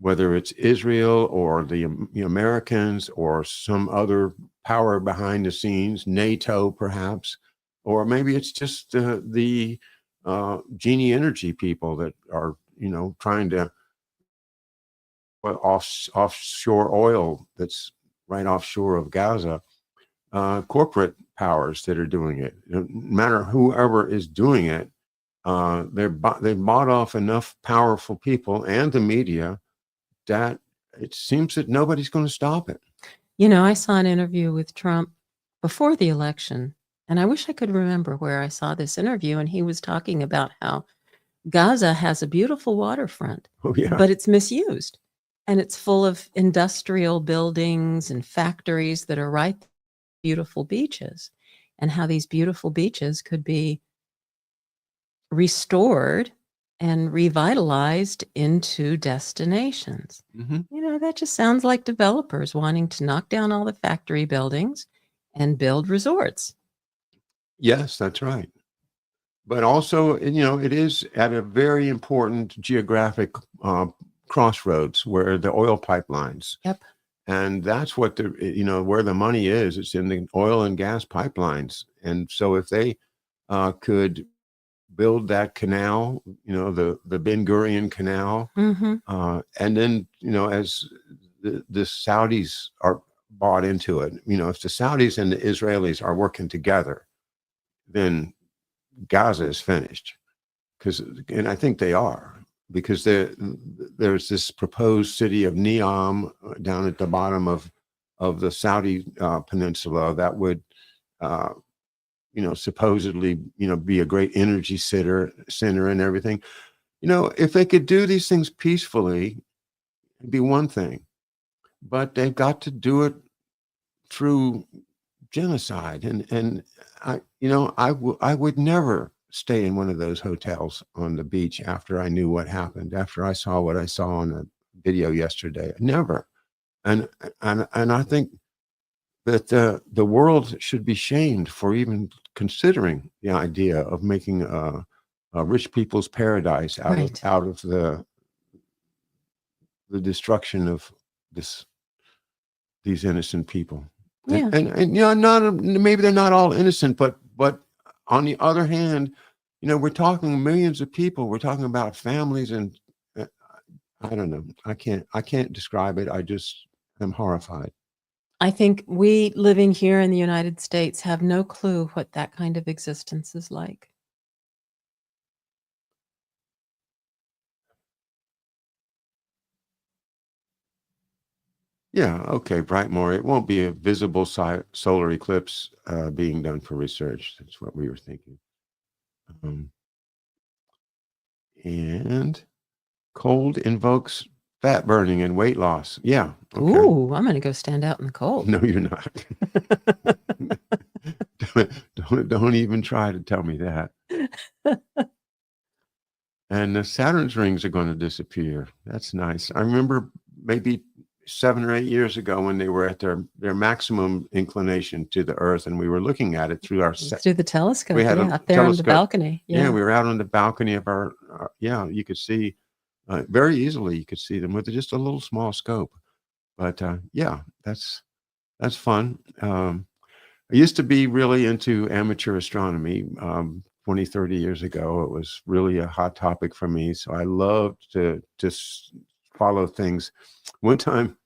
whether it's Israel or the Americans or some other power behind the scenes, NATO perhaps, or maybe it's just the Genie Energy people that are trying to offshore oil that's right offshore of Gaza. Corporate powers that are doing it. No matter whoever is doing it, they've bought off enough powerful people and the media that it seems that nobody's going to stop it. I saw an interview with Trump before the election, and I wish I could remember where I saw this interview, and he was talking about how Gaza has a beautiful waterfront, Oh yeah, but it's misused. And it's full of industrial buildings and factories that are right there, beautiful beaches, and how these beautiful beaches could be restored and revitalized into destinations. hmm That just sounds like developers wanting to knock down all the factory buildings and build resorts. yes, that's right. But also, it is at a very important geographic crossroads where the oil pipelines, Yep. and that's what where the money is. It's in the oil and gas pipelines, and so if they could build that canal, the Ben Gurion Canal, Hmm. and then as the Saudis are bought into it, if the Saudis and the Israelis are working together, then Gaza is finished. And I think they are, because there's this proposed city of Neom down at the bottom of the Saudi peninsula that would supposedly be a great energy center and everything. If they could do these things peacefully, it'd be one thing, but they've got to do it through genocide. And I would never stay in one of those hotels on the beach after I knew what happened, after I saw what I saw on the video yesterday. Never. And I think that the world should be shamed for even considering the idea of making a rich people's paradise Right. out of the destruction of these innocent people. Yeah. And not maybe they're not all innocent, but on the other hand, we're talking millions of people. We're talking about families, and uh, I don't know. I can't describe it. I just am horrified. I think we living here in the United States have no clue what that kind of existence is like. Yeah, okay, Brightmore. It won't be a visible solar eclipse being done for research. That's what we were thinking. Um, and cold invokes fat burning and weight loss. Yeah, okay. Ooh, I'm going to go stand out in the cold. No, you're not. don't even try to tell me that. And the Saturn's rings are going to disappear. That's nice. I remember maybe 7 or 8 years ago when they were at their maximum inclination to the Earth, and we were looking at it through our Through the telescope, we had a up there on the telescope. balcony. Yeah, Yeah. we were out on the balcony of our yeah. You could see very easily. You could see them with just a little small scope. But yeah, that's fun. I used to be really into amateur astronomy. 20, 30 years ago, it was really a hot topic for me. So I loved to just follow things. One time,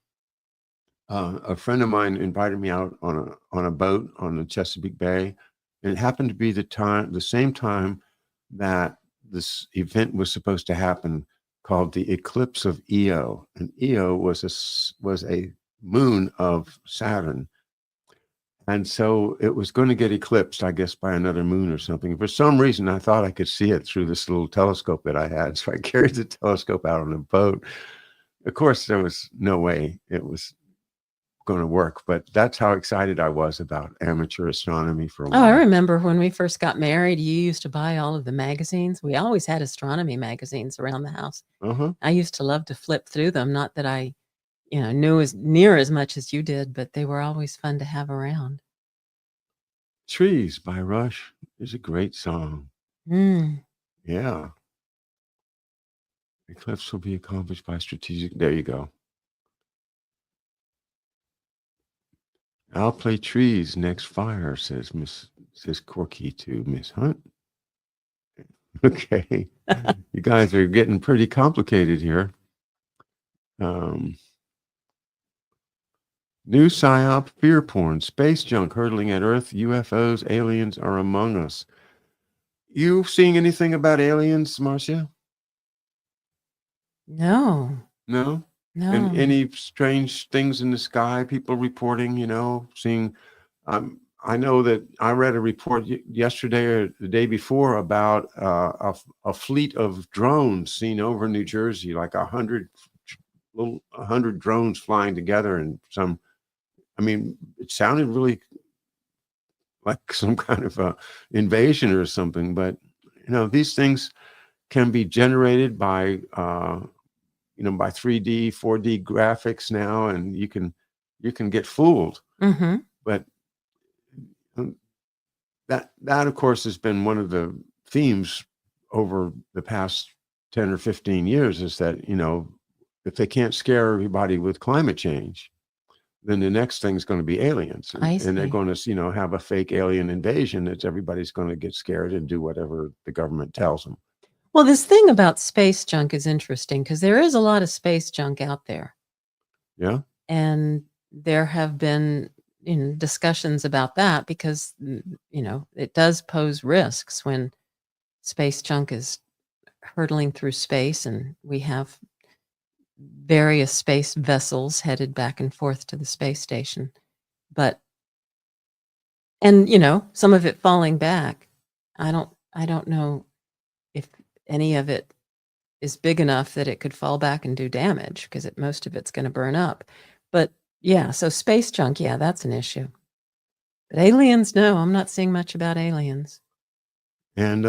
a friend of mine invited me out on a boat on the Chesapeake Bay, and it happened to be the same time that this event was supposed to happen, called the eclipse of Io. And Io was a moon of Saturn, and so it was going to get eclipsed, I guess, by another moon or something. For some reason, I thought I could see it through this little telescope that I had, so I carried the telescope out on the boat. Of course, there was no way it was going to work, but that's how excited I was about amateur astronomy for a Oh, I while. remember when we first got married, you used to buy all of the magazines. We always had astronomy magazines around the house. Uh-huh. I used to love to flip through them. Not that I, knew as near as much as you did, but they were always fun to have around. Trees by Rush is a great song. Mm. Yeah. Eclipse will be accomplished by strategic. There you go. I'll play trees next fire, says Corky to Miss Hunt. Okay. You guys are getting pretty complicated here. New psyop, fear porn, space junk hurtling at Earth, UFOs, aliens are among us. You seeing anything about aliens, Marcia? No, No? And no. any strange things in the sky, people reporting, seeing. I know that I read a report yesterday or the day before about a fleet of drones seen over New Jersey, like 100 drones flying together, and it sounded really like some kind of a invasion or something. But these things can be generated by 3D, 4D graphics now, and you can get fooled. Mm-hmm. But that of course has been one of the themes over the past 10 or 15 years, is that if they can't scare everybody with climate change, then the next thing's going to be aliens, and they're going to have a fake alien invasion that everybody's going to get scared and do whatever the government tells them. Well, this thing about space junk is interesting because there is a lot of space junk out there. Yeah. And there have been discussions about that because, it does pose risks when space junk is hurtling through space, and we have various space vessels headed back and forth to the space station. And some of it falling back. I don't know if any of it is big enough that it could fall back and do damage, because most of it's going to burn up. But yeah, so space junk, yeah, that's an issue. But aliens, no, I'm not seeing much about aliens. And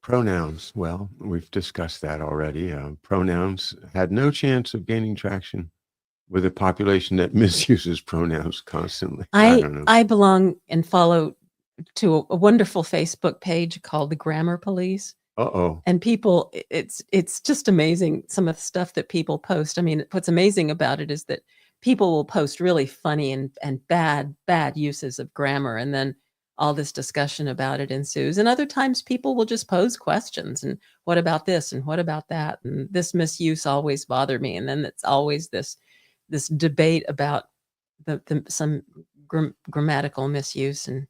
pronouns, well, we've discussed that already. Pronouns had no chance of gaining traction with a population that misuses pronouns constantly. I don't know. I belong and follow to a wonderful Facebook page called the Grammar Police. Uh-oh. And people, it's just amazing, some of the stuff that people post. I mean, what's amazing about it is that people will post really funny and bad uses of grammar, and then all this discussion about it ensues. And other times people will just pose questions, and what about this and what about that, and this misuse always bothered me. And then it's always this debate about some grammatical misuse, and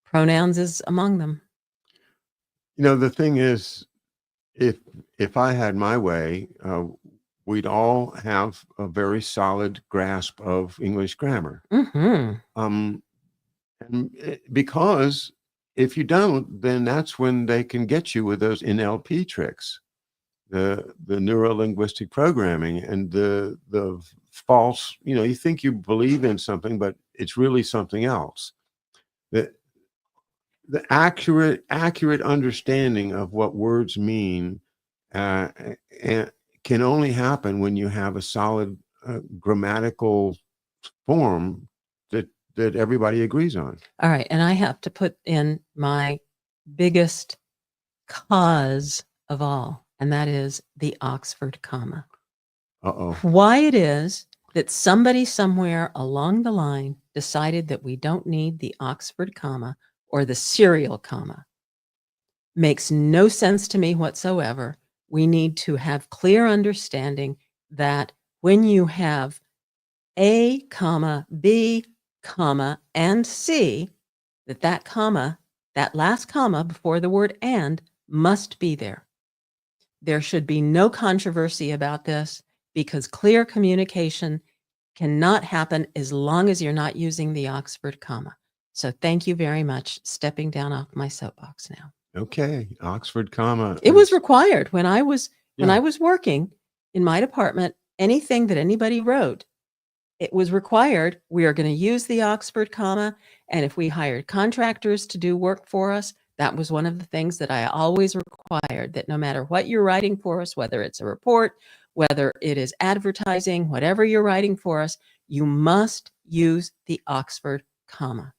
pronouns is among them. The thing is, if I had my way, we'd all have a very solid grasp of English grammar. Mm-hmm. Because if you don't, then that's when they can get you with those NLP tricks, the neuro-linguistic programming, and the false. You think you believe in something, but it's really something else. The accurate understanding of what words mean can only happen when you have a solid grammatical form that everybody agrees on. All right. And I have to put in my biggest cause of all, and that is the Oxford comma. Uh-oh. Why it is that somebody somewhere along the line decided that we don't need the Oxford comma or the serial comma makes no sense to me whatsoever. We need to have clear understanding that when you have A, comma, B, comma, and C, that comma, that last comma before the word and, must be there. There should be no controversy about this because clear communication cannot happen as long as you're not using the Oxford comma. So thank you very much. Stepping down off my soapbox now. Okay, Oxford comma. It was required when I was Yeah. working in my department. Anything that anybody wrote, it was required. We are going to use the Oxford comma. And if we hired contractors to do work for us, that was one of the things that I always required, that no matter what you're writing for us, whether it's a report, whether it is advertising, whatever you're writing for us, you must use the Oxford comma.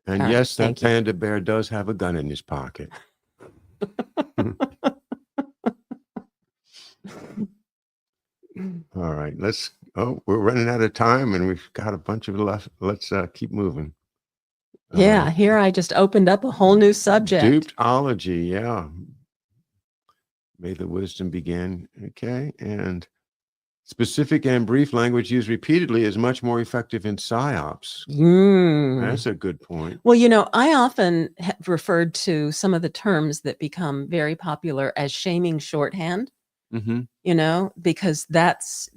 And All yes, right, that panda bear does have a gun in his pocket. All right, we're running out of time and we've got a bunch of left. Let's keep moving. Yeah, here I just opened up a whole new subject. Dupology, yeah. May the wisdom begin. Okay, and specific and brief language used repeatedly is much more effective in psyops. That's a good point. Well, I often have referred to some of the terms that become very popular as shaming shorthand. Because that's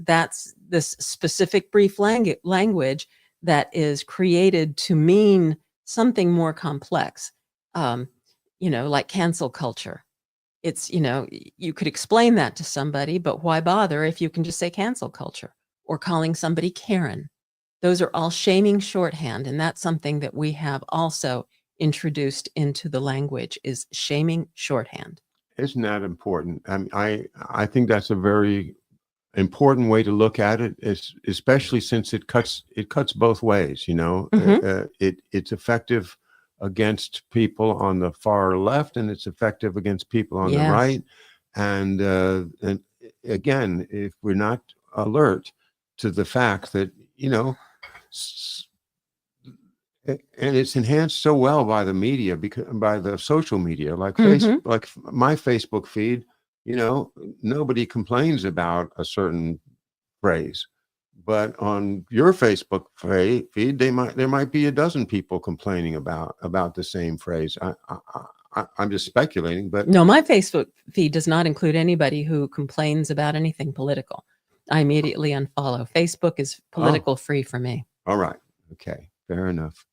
this specific brief language that is created to mean something more complex, like cancel culture. It's, you could explain that to somebody, but why bother if you can just say cancel culture or calling somebody Karen? Those are all shaming shorthand, and that's something that we have also introduced into the language is shaming shorthand. Isn't that important? I think that's a very important way to look at it, especially since it cuts both ways. It's effective against people on the far left, and it's effective against people on the right. And again, if we're not alert to the fact that and it's enhanced so well by the media, by the social media, like Facebook, like my Facebook feed. Nobody complains about a certain phrase, but on your Facebook feed, there might be a dozen people complaining about the same phrase. I'm just speculating, but no, my Facebook feed does not include anybody who complains about anything political. I immediately unfollow. Facebook is political free for me. All right. Okay. Fair enough.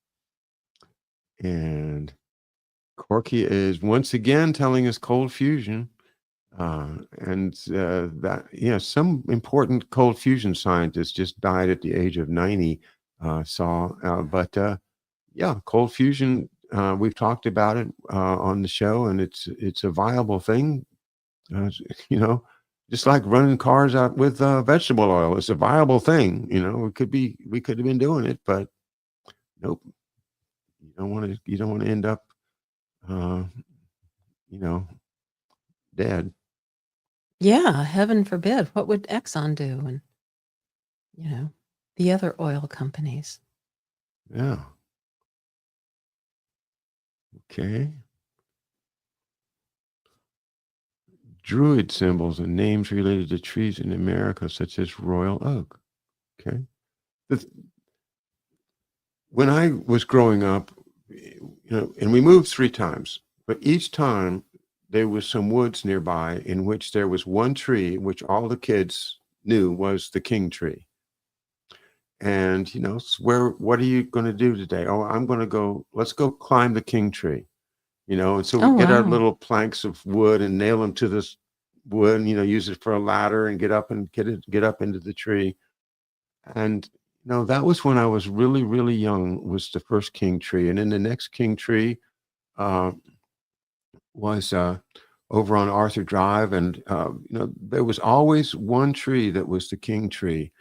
And Corky is once again telling us cold fusion. Some important cold fusion scientist just died at the age of 90. Cold fusion, we've talked about it on the show, and it's a viable thing. Just like running cars out with vegetable oil, it's a viable thing. We could have been doing it, but nope. You don't want to end up, dead. Yeah, heaven forbid. What would Exxon do? And, the other oil companies. Yeah. Okay. Druid symbols and names related to trees in America, such as royal oak. Okay. When I was growing up, and we moved 3 times, but each time there was some woods nearby in which there was one tree, which all the kids knew was the king tree. And, what are you going to do today? Oh, let's go climb the king tree, and so we get our little planks of wood and nail them to this wood and, use it for a ladder and get up into the tree. And, that was when I was really, really young, was the first king tree. And then the next king tree was over on Arthur Drive, and there was always one tree that was the king tree.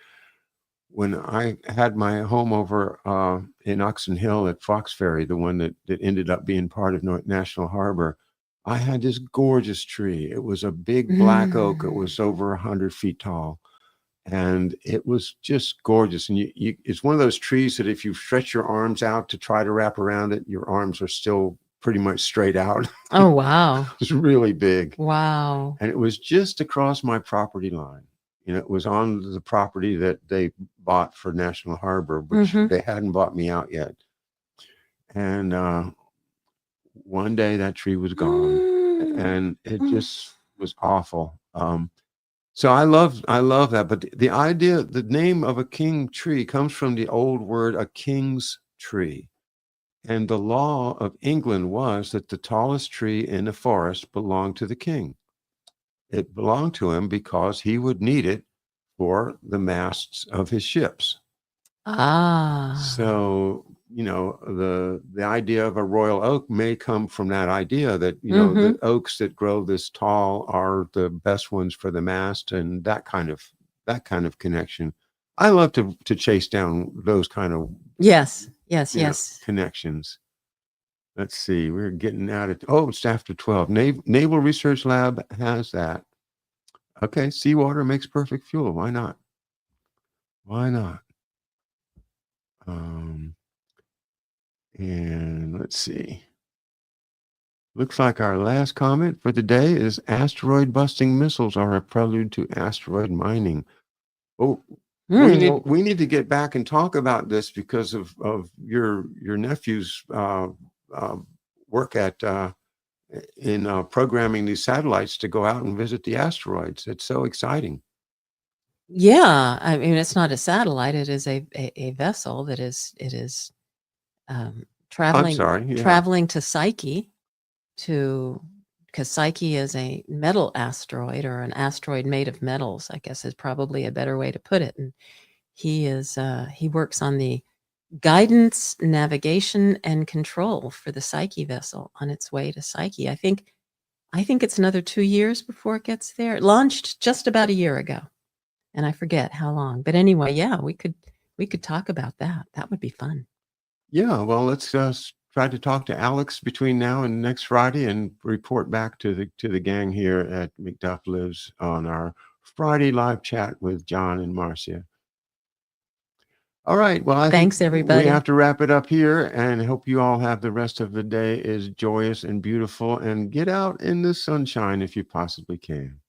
When I had my home over in Oxon Hill at Fox Ferry, the one that ended up being part of National Harbor, I had this gorgeous tree. It was a big black oak. It Mm. was over 100 feet tall, and it was just gorgeous. And it's one of those trees that if you stretch your arms out to try to wrap around it, your arms are still pretty much straight out. Oh, wow. It was really big. Wow. And it was just across my property line. It was on the property that they bought for National Harbor, which Mhm. they hadn't bought me out yet. And one day that tree was gone, and it just was awful. So I love that. But the idea, the name of a king tree comes from the old word, a king's tree. And the law of England was that the tallest tree in the forest belonged to the king. It belonged to him because he would need it for the masts of his ships. Ah. So, the idea of a royal oak may come from that idea that, Mhm. the oaks that grow this tall are the best ones for the mast, and that kind of connection. I love to chase down those kind of, Yes. Yes, yes. connections. Let's see, we're getting out of, it's after 12. Naval Research Lab has that. Okay, seawater makes perfect fuel. Why not? Why not? And let's see. Looks like our last comment for the day is asteroid busting missiles are a prelude to asteroid mining. Oh, Mm. we need to get back and talk about this because of your nephew's work at in programming these satellites to go out and visit the asteroids. It's so exciting. Yeah, I mean, it's not a satellite, it is a vessel that is, I'm traveling sorry. Yeah. traveling to Psyche because Psyche is a metal asteroid, or an asteroid made of metals, I guess is probably a better way to put it, and he works on the guidance, navigation, and control for the Psyche vessel on its way to Psyche. I think it's another 2 years before it gets there. It launched just about a year ago, and I forget how long. But anyway, yeah, we could talk about that. That would be fun. Yeah, well, let's try to talk to Alex between now and next Friday and report back to the gang here at McDuff Lives on our Friday live chat with John and Marcia. All right. Well, I think Thanks, we everybody. have to wrap it up here, and hope you all have the rest of the day is joyous and beautiful, and get out in the sunshine if you possibly can.